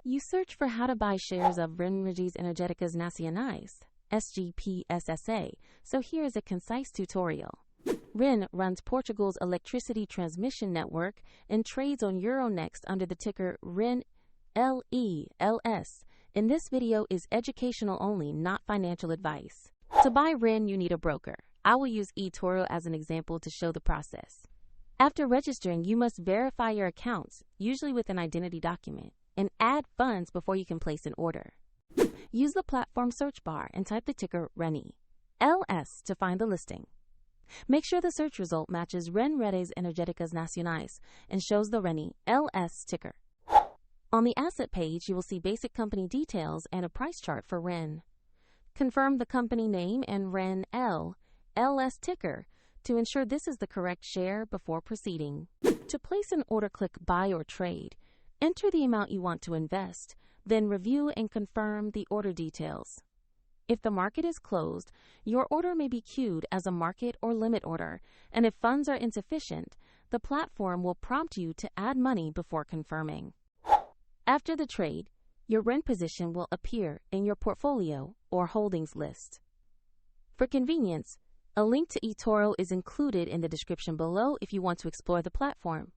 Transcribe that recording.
You search for how to buy shares of Energeticas Nacionais SGPS. So here is a concise tutorial. REN runs Portugal's electricity transmission network and trades on Euronext under the ticker REN.LS. In this video is educational only, not financial advice. To buy REN, you need a broker. I will use eToro as an example to show the process. After registering, you must verify your accounts, usually with an identity document, and add funds before you can place an order. Use the platform search bar and type the ticker RENE.LS to find the listing. Make sure the search result matches REN's Energeticas Nacionais and shows the RENE.LS ticker. On the asset page, you will see basic company details and a price chart for REN. Confirm the company name and REN.LS ticker to ensure this is the correct share before proceeding. To place an order, click Buy or Trade. Enter the amount you want to invest, then review and confirm the order details. If the market is closed, your order may be queued as a market or limit order, and if funds are insufficient, the platform will prompt you to add money before confirming. After the trade, your REN position will appear in your portfolio or holdings list. For convenience, a link to eToro is included in the description below if you want to explore the platform.